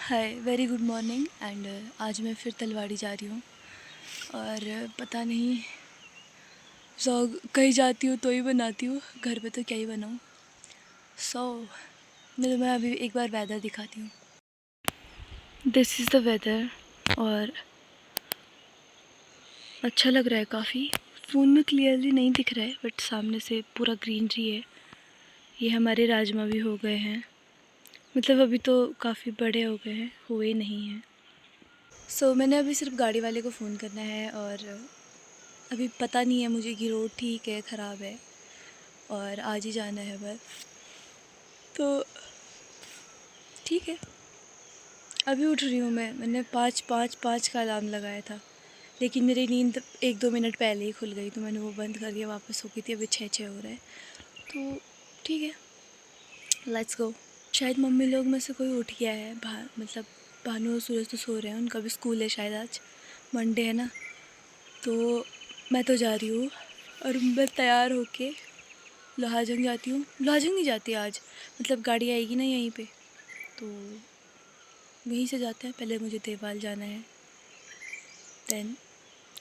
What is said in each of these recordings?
Hi very good morning and आज मैं फिर तलवाड़ी जा रही हूँ और पता नहीं व्लॉग कहीं जाती हूँ तो ही बनाती हूँ, घर पे तो क्या ही बनाऊँ। मैं अभी एक बार वेदर दिखाती हूँ। दिस इज़ द वेदर और अच्छा लग रहा है काफ़ी। फ़ोन में क्लियरली नहीं दिख रहा है बट सामने से पूरा ग्रीनरी है। ये हमारे राजमा भी हो गए हैं, मतलब अभी तो काफ़ी बड़े हो गए हैं, हुए नहीं हैं। मैंने अभी सिर्फ गाड़ी वाले को फ़ोन करना है और अभी पता नहीं है मुझे कि रोड ठीक है ख़राब है और आज ही जाना है बस। तो ठीक है, अभी उठ रही हूँ मैंने पाँच पाँच पाँच का अलार्म लगाया था, लेकिन मेरी नींद 1-2 मिनट पहले ही खुल गई तो मैंने वो बंद करके वापस सो गई थी। अभी 6 हो रहा है तो ठीक है, लेट्स गो। शायद मम्मी लोग में से कोई उठ गया है, मतलब भानु और सूरज तो सो रहे हैं, उनका भी स्कूल है शायद, आज मंडे है ना। तो मैं तो जा रही हूँ और मैं तैयार होके लोहाजंग जाती हूँ। लोहाजंग नहीं जाती आज, मतलब गाड़ी आएगी ना यहीं पे, तो वहीं से जाते हैं। पहले मुझे देवाल जाना है, देन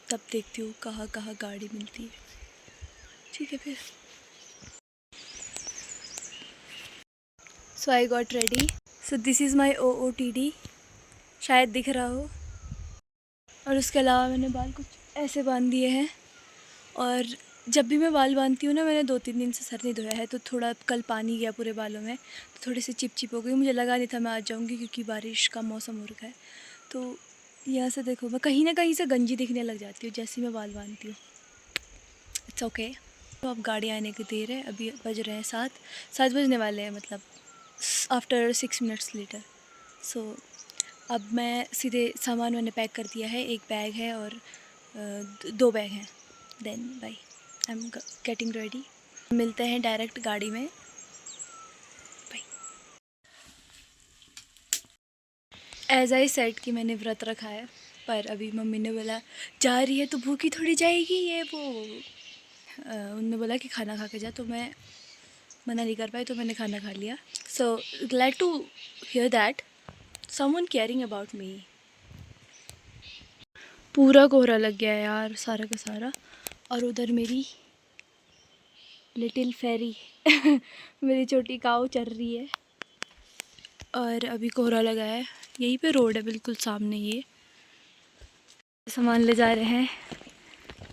तब देखती हूँ कहाँ कहाँ गाड़ी मिलती है। ठीक है फिर। So I got ready. So this is my OOTD, शायद दिख रहा हो। और उसके अलावा मैंने बाल कुछ ऐसे बांध दिए हैं। और जब भी मैं बाल बांधती हूँ ना, मैंने 2-3 दिन से सर नहीं धोया है तो थोड़ा कल पानी गया पूरे बालों में, तो थोड़े से चिप चिप हो गई। मुझे लगा नहीं था मैं आज जाऊँगी क्योंकि बारिश का मौसम हो रखा है। तो यहाँ से देखो, मैं कहीं ना कहीं से गंजी दिखने लग जाती हूँ जैसे ही मैं बाल बांधती हूँ। It's okay. तो अब गाड़ी आने की देर है, अभी बज रहे हैं 7 बजने वाले हैं, मतलब आफ्टर 6 मिनट्स लेटर। सो अब मैं सीधे सामान मैंने पैक कर दिया है। एक बैग है और 2 बैग हैं। Then bye, I am getting ready. मिलते हैं डायरेक्ट गाड़ी में। बाय। एज आई सेड कि मैंने व्रत रखा है, पर अभी मम्मी ने बोला जा रही है तो भूखी थोड़ी जाएगी, ये वो। उन्होंने बोला कि खाना खा के जा, तो मैं मना नहीं कर पाई, तो मैंने खाना खा लिया। So glad to hear that someone caring about me. पूरा कोहरा लग गया है यार, सारा का सारा। और उधर मेरी लिटिल फेरी मेरी छोटी काऊ चल रही है और अभी कोहरा लगा है। यहीं पे रोड है बिल्कुल सामने, ये सामान ले जा रहे हैं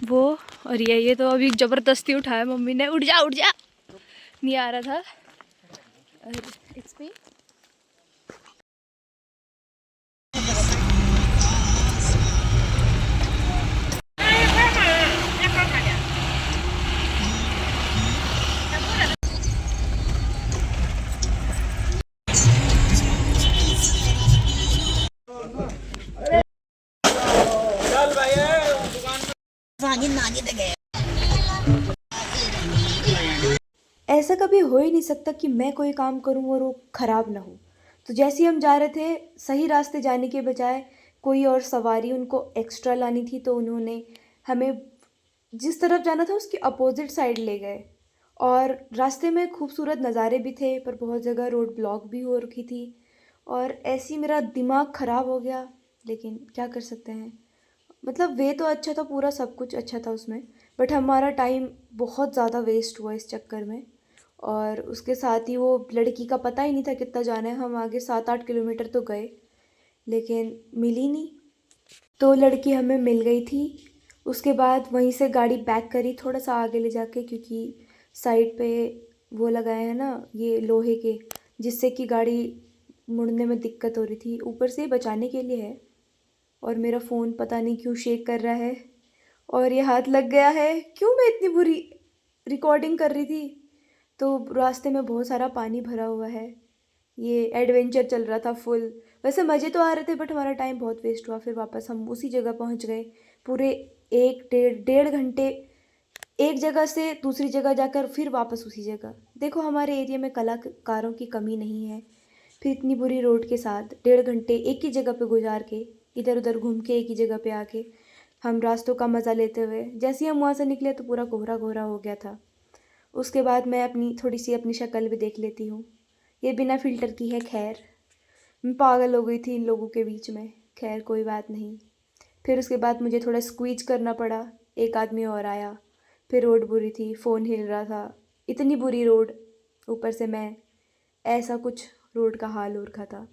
वो। और ये तो अभी ज़बरदस्ती उठाया मम्मी ने, उठ जा उठ जा, नहीं आ रहा था। और इट्स मी। ऐसा कभी हो ही नहीं सकता कि मैं कोई काम करूं और वो ख़राब ना हो। तो जैसे ही हम जा रहे थे, सही रास्ते जाने के बजाय कोई और सवारी उनको एक्स्ट्रा लानी थी, तो उन्होंने हमें जिस तरफ जाना था उसकी अपोजिट साइड ले गए। और रास्ते में खूबसूरत नज़ारे भी थे, पर बहुत जगह रोड ब्लॉक भी हो रखी थी। और ऐसे ही मेरा दिमाग ख़राब हो गया, लेकिन क्या कर सकते हैं। मतलब वे तो अच्छा था, पूरा सब कुछ अच्छा था उसमें, बट हमारा टाइम बहुत ज़्यादा वेस्ट हुआ इस चक्कर में। और उसके साथ ही वो लड़की का पता ही नहीं था कितना जाना है। हम आगे 7-8 किलोमीटर तो गए, लेकिन मिली नहीं। तो लड़की हमें मिल गई थी। उसके बाद वहीं से गाड़ी बैक करी थोड़ा सा आगे ले जाके, क्योंकि साइड पे वो लगाए हैं ना ये लोहे के, जिससे कि गाड़ी मुड़ने में दिक्कत हो रही थी। ऊपर से बचाने के लिए है। और मेरा फ़ोन पता नहीं क्यों शेक कर रहा है और ये हाथ लग गया है। क्यों मैं इतनी बुरी रिकॉर्डिंग कर रही थी। तो रास्ते में बहुत सारा पानी भरा हुआ है, ये एडवेंचर चल रहा था फुल। वैसे मज़े तो आ रहे थे, बट हमारा टाइम बहुत वेस्ट हुआ। फिर वापस हम उसी जगह पहुंच गए। पूरे 1 डेढ़ घंटे एक जगह से दूसरी जगह जाकर फिर वापस उसी जगह। देखो हमारे एरिया में कलाकारों की कमी नहीं है, फिर इतनी बुरी रोड के साथ 1.5 घंटे एक ही जगह पे गुजार के, इधर उधर घूम के एक ही जगह पे आके हम रास्तों का मज़ा लेते हुए, जैसे ही हम वहाँ से निकले तो पूरा कोहरा कोहरा हो गया था। उसके बाद मैं अपनी थोड़ी सी अपनी शक्ल भी देख लेती हूँ। ये बिना फ़िल्टर की है, खैर। मैं पागल हो गई थी इन लोगों के बीच में। खैर कोई बात नहीं। फिर उसके बाद मुझे थोड़ा स्क्वीज करना पड़ा, एक आदमी और आया। फिर रोड बुरी थी, फ़ोन हिल रहा था, इतनी बुरी रोड, ऊपर से मैं, ऐसा कुछ रोड का हाल हो रखा था।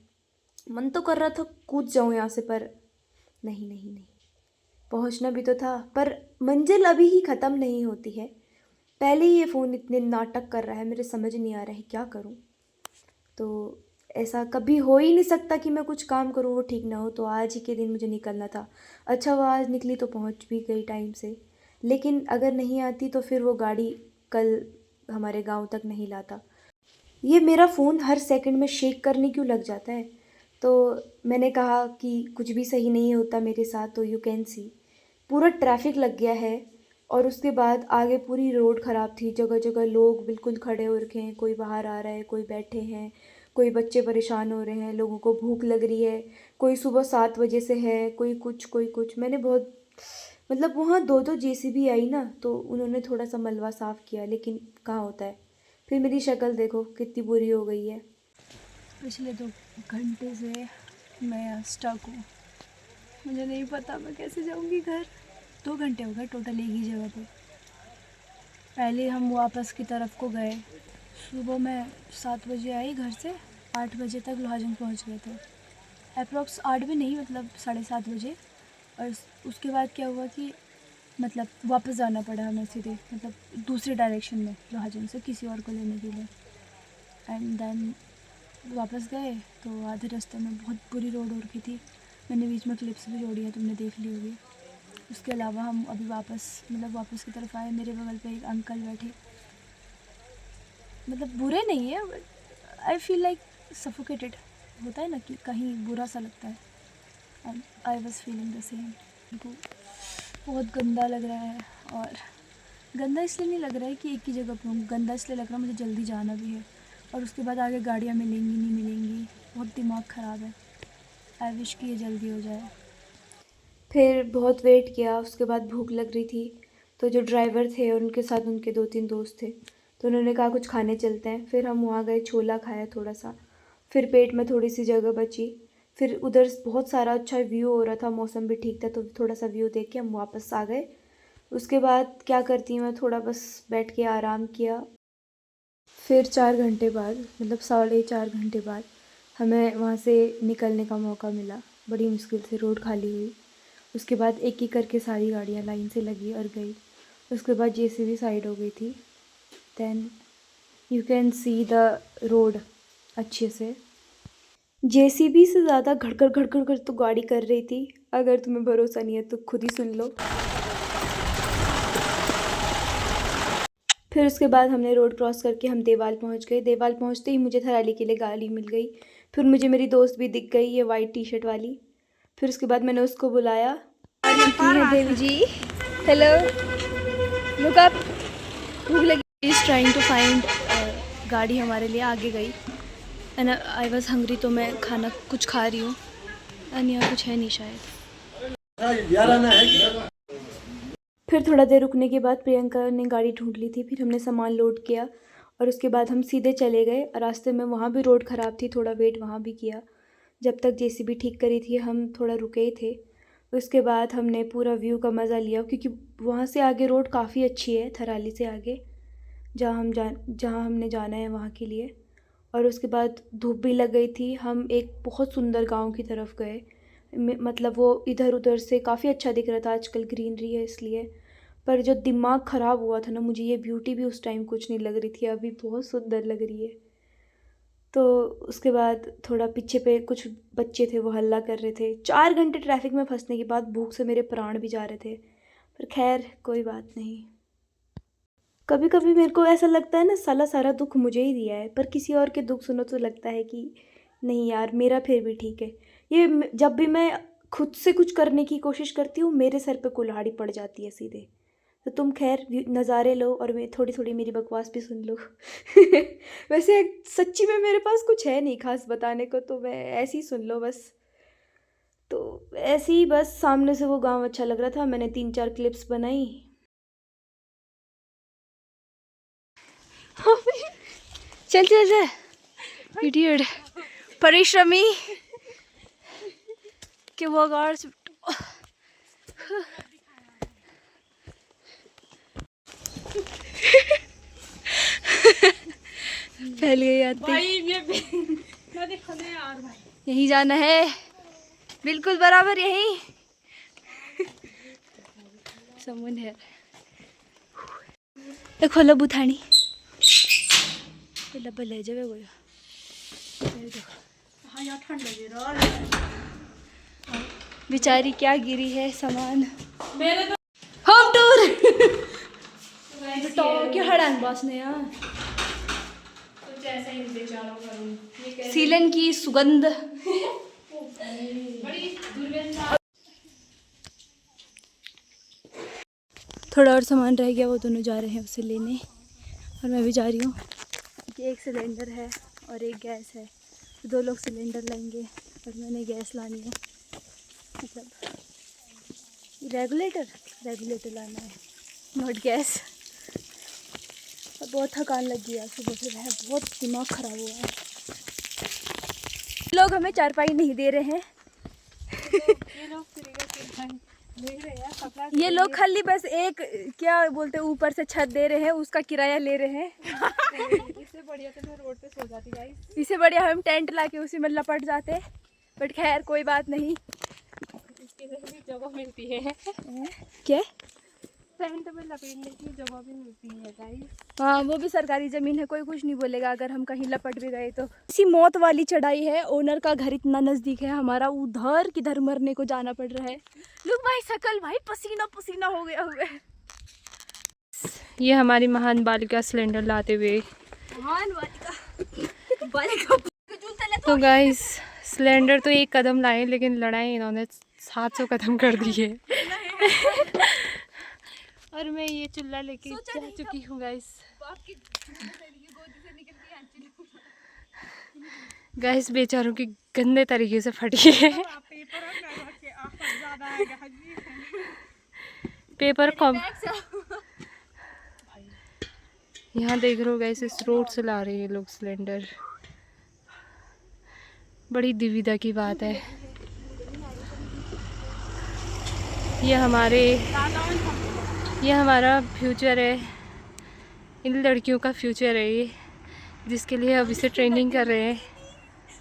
मन तो कर रहा था कूद जाऊँ यहाँ से, पर नहीं नहीं नहीं, पहुँचना भी तो था। पर मंजिल अभी ही ख़त्म नहीं होती है, पहले ही ये फ़ोन इतने नाटक कर रहा है, मेरे समझ नहीं आ रहा है क्या करूँ। तो ऐसा कभी हो ही नहीं सकता कि मैं कुछ काम करूँ वो ठीक ना हो। तो आज ही के दिन मुझे निकलना था। अच्छा वो आज निकली तो पहुँच भी गई टाइम से, लेकिन अगर नहीं आती तो फिर वो गाड़ी कल हमारे गांव तक नहीं लाता। ये मेरा फ़ोन हर सेकंड में शेक करने क्यों लग जाता है। तो मैंने कहा कि कुछ भी सही नहीं होता मेरे साथ, तो यू कैन सी पूरा ट्रैफिक लग गया है। और उसके बाद आगे पूरी रोड ख़राब थी, जगह जगह लोग बिल्कुल खड़े हो रखे हैं, कोई बाहर आ रहा है, कोई बैठे हैं, कोई बच्चे परेशान हो रहे हैं, लोगों को भूख लग रही है, कोई सुबह 7 बजे से है, कोई कुछ कोई कुछ। मैंने बहुत, मतलब वहाँ दो दो जेसीबी आई ना, तो उन्होंने थोड़ा सा मलबा साफ़ किया, लेकिन कहाँ होता है। फिर मेरी शक्ल देखो कितनी बुरी हो गई है। पिछले 2 घंटे से मैं यहाँ स्टक हूँ। मुझे नहीं पता मैं कैसे जाऊँगी घर। 2 घंटे हो गए टोटल एक ही जगह पे। पहले हम वापस की तरफ को गए। सुबह मैं 7 बजे आई घर से, 8 बजे तक लोहाजंग पहुँच गए थे। अप्रॉक्स 8 भी नहीं, मतलब 7:30 बजे। और उसके बाद क्या हुआ कि मतलब वापस जाना पड़ा हमें सीधे, मतलब दूसरे डायरेक्शन में लोहाजंग से किसी और को लेने के लिए। एंड देन वापस गए तो आधे रास्ते में बहुत बुरी रोड हो रखी थी। मैंने बीच में क्लिप्स भी जोड़ी है, तुमने देख ली होगी। उसके अलावा हम अभी वापस की तरफ आए। मेरे बगल पे एक अंकल बैठे, मतलब बुरे नहीं है, आई फील लाइक सफोकेटेड, होता है ना कि कहीं बुरा सा लगता है। And I was feeling the same. उनको बहुत गंदा लग रहा है, और गंदा इसलिए नहीं लग रहा है कि एक ही जगह पर हूँ, गंदा इसलिए लग रहा है मुझे जल्दी जाना भी है, और उसके बाद आगे गाड़ियाँ मिलेंगी नहीं मिलेंगी। बहुत दिमाग ख़राब है। आई विश कि ये जल्दी हो जाए। फिर बहुत वेट किया, उसके बाद भूख लग रही थी, तो जो ड्राइवर थे और उनके साथ उनके 2-3 दोस्त थे, तो उन्होंने कहा कुछ खाने चलते हैं। फिर हम वहाँ गए, छोला खाया थोड़ा सा, फिर पेट में थोड़ी सी जगह बची। फिर उधर बहुत सारा अच्छा व्यू हो रहा था, मौसम भी ठीक था, तो थोड़ा सा व्यू देख के हम वापस आ गए। उसके बाद क्या करती हूँ मैं, थोड़ा बस बैठ के आराम किया। फिर 4 घंटे बाद, मतलब 4.5 घंटे बाद, हमें वहाँ से निकलने का मौका मिला। बड़ी मुश्किल से रोड खाली हुई। उसके बाद एक एक करके सारी गाड़ियाँ लाइन से लगी और गई। उसके बाद जेसीबी साइड हो गई थी। Then you can see the road अच्छे से। जेसीबी से ज़्यादा घड़घड़ घड़घड़ कर तो गाड़ी कर रही थी। अगर तुम्हें भरोसा नहीं है तो खुद ही सुन लो। फिर उसके बाद हमने रोड क्रॉस करके हम देवाल पहुंच गए। देवाल पहुंचते ही मुझे थराली के लिए गाड़ी मिल गई। फिर मुझे मेरी दोस्त भी दिख गई, ये वाइट टी शर्ट वाली। फिर उसके बाद मैंने उसको बुलाया। की है देवी जी, हेलो, लुक अप। भूख लगी, इज ट्राइंग टू फाइंड गाड़ी हमारे लिए आगे गई। एंड आई वॉज हंग्री, तो मैं खाना कुछ खा रही हूँ। एंड यहाँ कुछ है नहीं शायद। फिर थोड़ा देर रुकने के बाद प्रियंका ने गाड़ी ढूंढ ली थी। फिर हमने सामान लोड किया और उसके बाद हम सीधे चले गए। रास्ते में वहाँ भी रोड ख़राब थी, थोड़ा वेट वहाँ भी किया। जब तक जेसीबी ठीक करी थी हम थोड़ा रुके ही थे। उसके बाद हमने पूरा व्यू का मज़ा लिया, क्योंकि वहाँ से आगे रोड काफ़ी अच्छी है, थराली से आगे जहाँ हमने जाना है वहाँ के लिए। और उसके बाद धूप भी लग गई थी। हम एक बहुत सुंदर गांव की तरफ गए। मतलब वो इधर उधर से काफ़ी अच्छा दिख रहा था, आजकल ग्रीनरी है इसलिए। पर जो दिमाग ख़राब हुआ था ना, मुझे ये ब्यूटी भी उस टाइम कुछ नहीं लग रही थी, अभी बहुत सुंदर लग रही है। तो उसके बाद थोड़ा पीछे पे कुछ बच्चे थे, वो हल्ला कर रहे थे। 4 घंटे ट्रैफिक में फंसने के बाद भूख से मेरे प्राण भी जा रहे थे, पर खैर कोई बात नहीं। कभी कभी मेरे को ऐसा लगता है ना, साला सारा दुख मुझे ही दिया है, पर किसी और के दुख सुनो तो लगता है कि नहीं यार, मेरा फिर भी ठीक है। जब भी मैं खुद से कुछ करने की कोशिश करती हूँ, मेरे सर पे कुल्हाड़ी पड़ जाती है सीधे। तो तुम खैर नज़ारे लो और मैं थोड़ी थोड़ी मेरी बकवास भी सुन लो। वैसे सच्ची में मेरे पास कुछ है नहीं खास बताने को, तो मैं ऐसे ही सुन लो बस। तो ऐसे ही बस सामने से वो गांव अच्छा लग रहा था, मैंने 3-4 क्लिप्स बनाई। चल चल चल, इडियट, परिश्रमी। इसके वॉगार्स फैल गई आती। यहीं जाना है, बिल्कुल बराबर यहीं। समुंदर ए खोलो बुथानी डब्बा ले जावे वो बेचारी क्या गिरी है सामान। होम टूर क्या हड़ांग बॉस ने यार सीलन की सुगंध। थोड़ा और सामान रह गया, वो दोनों जा रहे हैं उसे लेने और मैं भी जा रही हूँ। एक सिलेंडर है और एक गैस है, 2 लोग सिलेंडर लेंगे और मैंने गैस लानी है, मतलब रेगुलेटर लाना है, नॉट गैस। और बहुत थकान लगी है सुबह से, है बहुत दिमाग ख़राब हुआ है। लोग हमें चारपाई नहीं दे रहे हैं। ये लोग खाली बस एक क्या बोलते हैं ऊपर से छत दे रहे हैं, उसका किराया ले रहे हैं। इससे बढ़िया तो मैं रोड पे सो जाती गाइस। इससे बढ़िया हम टेंट लाके उसी में लपट जाते, बट खैर कोई बात नहीं। इसके लिए भी जगह मिलती है क्या? टेंट में लपेटने की जगह भी मिलती है गाइस। हाँ वो भी सरकारी जमीन है, कोई कुछ नहीं बोलेगा अगर हम कहीं लपट भी गए तो। इसी मौत वाली चढ़ाई है, ओनर का घर इतना नजदीक है, हमारा उधर किधर मरने को जाना पड़ रहा है। लोग भाई सकल भाई पसीना पसीना हो गया हुआ है। ये हमारी महान बालिका सिलेंडर लाते हुए, महान बालिका तो गाइस सिलेंडर तो एक कदम लाए लेकिन लड़ाई इन्होंने 700 कदम कर दी है। और मैं ये चूल्हा लेके जा चुकी हूँ गाइस बेचारों की गंदे तरीके से फटी है। पेपर कम यहाँ देख रहे हो गाइस, इस रोड से ला रहे हैं लोग सिलेंडर, बड़ी दुविधा की बात है। ये हमारा फ्यूचर है, इन लड़कियों का फ्यूचर है ये, जिसके लिए अब इसे ट्रेनिंग कर रहे हैं।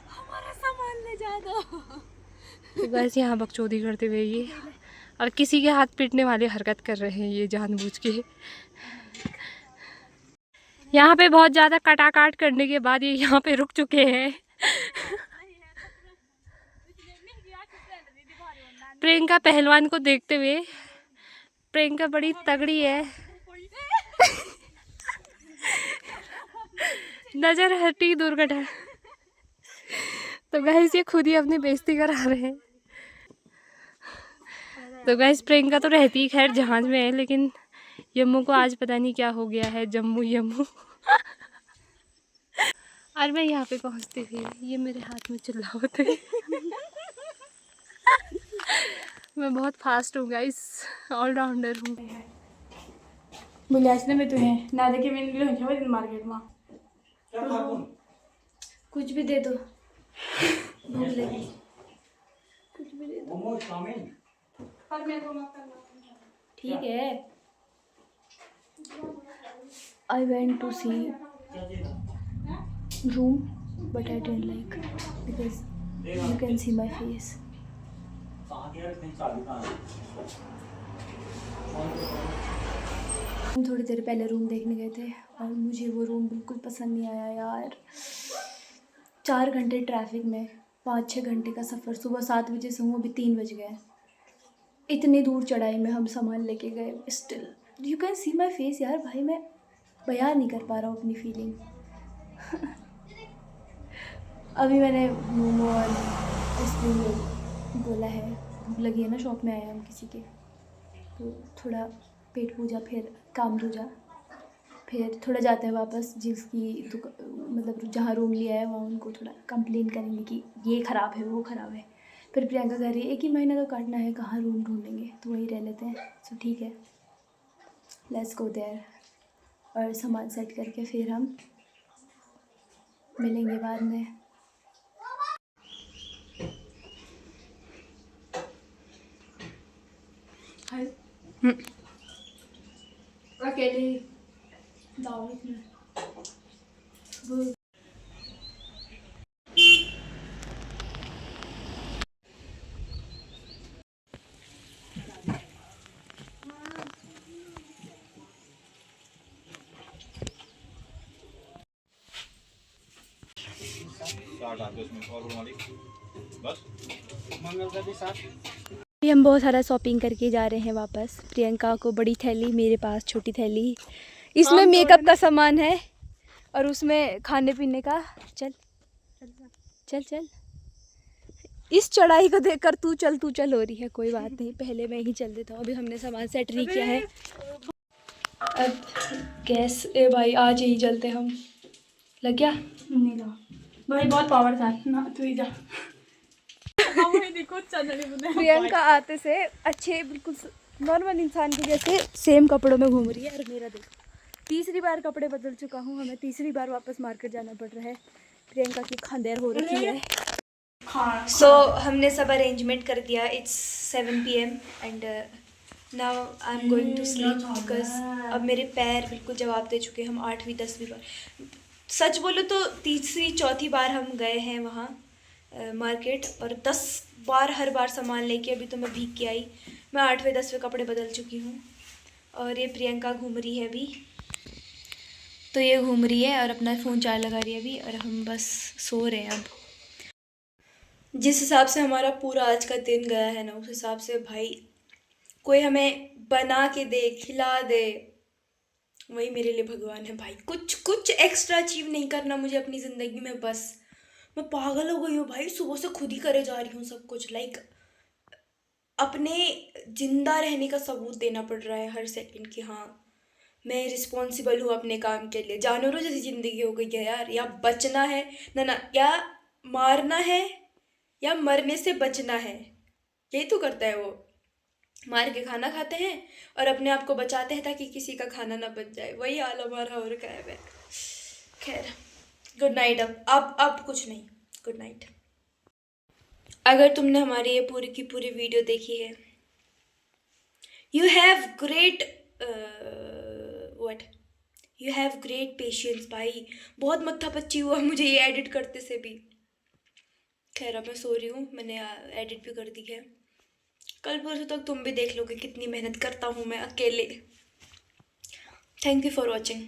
हमारा सामान ले जा दो। तो बस यहाँ बकचोदी करते हुए ये और किसी के हाथ पीटने वाली हरकत कर रहे हैं ये जानबूझ के। यहाँ पे बहुत ज़्यादा कटाकाट करने के बाद ये यहाँ पे रुक चुके हैं। प्रियंका पहलवान को देखते हुए, प्रियंका बड़ी तगड़ी है। नजर हटी दुर्घटना। तो गाइस ये खुद ही अपनी बेइज्जती करा रहे हैं। तो गाइस प्रियंका तो रहती खैर जहाज में है, लेकिन यम्मू को आज पता नहीं क्या हो गया है, जम्मू यम्मू। और मैं यहाँ पे पहुँचती थी, ये मेरे हाथ में चुल्ला होते हैं। मैं बहुत फास्ट हूँ गाइस, ऑलराउंडर हूँ। बुलासने में तो है ना, देखे मैंने मार्केट में कुछ भी दे दो, भूख लगी, कुछ भी दे दो। ठीक है। I went to see room, but I didn't like because you can see my face. हम थोड़ी देर पहले रूम देखने गए थे और मुझे वो रूम बिल्कुल पसंद नहीं आया यार। 4 घंटे ट्रैफिक में, 5-6 घंटे का सफ़र, सुबह 7 बजे से हूँ, अभी 3 बज गए। इतनी दूर चढ़ाई में हम सामान लेके गए, still you can C my face यार। भाई मैं बयान नहीं कर पा रहा हूँ अपनी फीलिंग। अभी मैंने मोमो और आइसक्रीम बोला है, भूख लगी है ना, शॉप में आए हम किसी के, तो थोड़ा पेट पूजा, फिर काम दूजा, फिर थोड़ा जाते हैं वापस जिसकी मतलब जहाँ रूम लिया है वहाँ उनको थोड़ा कंप्लेन करेंगे कि ये ख़राब है वो ख़राब है। फिर प्रियंका कह रही है 1 ही महीना तो काटना है, कहाँ रूम ढूंढेंगे, तो वहीं रह लेते हैं। सो ठीक है, लेट्स गो देयर। और सामान सेट करके फिर हम मिलेंगे बाद में। अकेले दावत में अभी हम बहुत सारा शॉपिंग करके जा रहे हैं वापस। प्रियंका को बड़ी थैली, मेरे पास छोटी थैली। इसमें मेकअप का सामान है और उसमें खाने पीने का। चल चल चल, इस चढ़ाई को देखकर तू चल हो रही है। कोई बात नहीं, पहले मैं ही चल देता हूँ। अभी हमने सामान सेट नहीं किया है। अब गैस भाई आज ही जलते हम। लग गया? नहीं लगा भाई, बहुत पावर था ना। तू ही जा। प्रियंका आते से अच्छे बिल्कुल नॉर्मल इंसान के जैसे सेम कपड़ों में घूम रही है। और मेरा देखो, तीसरी बार कपड़े बदल चुका हूँ। हमें तीसरी बार वापस मार्केट जाना पड़ रहा है। प्रियंका की खांदेर हो रखी है। सो हमने सब अरेंजमेंट कर दिया। It's 7 PM and now I am going to sleep because अब मेरे पैर बिल्कुल जवाब दे चुके हैं। हम 8वीं 10वीं बार, सच बोलो तो तीसरी चौथी बार हम गए हैं वहाँ मार्केट, और 10 बार हर बार सामान लेके अभी तो मैं भीग के आई। मैं 8वें 10वें कपड़े बदल चुकी हूँ। और ये प्रियंका घूम रही है अभी, तो ये घूम रही है और अपना फ़ोन चार्ज लगा रही है अभी। और हम बस सो रहे हैं अब। जिस हिसाब से हमारा पूरा आज का दिन गया है ना, उस हिसाब से भाई कोई हमें बना के दे, खिला दे, वही मेरे लिए भगवान है भाई। कुछ एक्स्ट्रा अचीव नहीं करना मुझे अपनी ज़िंदगी में। बस मैं पागल हो गई हूँ भाई, सुबह से खुद ही करे जा रही हूँ सब कुछ। लाइक अपने जिंदा रहने का सबूत देना पड़ रहा है हर सेकंड कि हाँ मैं रिस्पॉन्सिबल हूँ अपने काम के लिए। जानवरों जैसी ज़िंदगी हो गई है यार। या बचना है ना, या मारना है या मरने से बचना है। यही तो करता है वो, मार के खाना खाते हैं और अपने आप को बचाते हैं ताकि किसी का खाना ना बच जाए। वही हाल हमारा हो रखा है। खैर, गुड नाइट। अब कुछ नहीं, गुड नाइट। अगर तुमने हमारी ये पूरी की पूरी वीडियो देखी है, you have great you have great patience भाई। बहुत मत्थापच्ची हुआ मुझे ये एडिट करते से भी। खैर अब मैं सो रही हूँ, मैंने एडिट भी कर दी है। कल परसों तक तुम भी देख लोगे कितनी मेहनत करता हूँ मैं अकेले। Thank you for watching.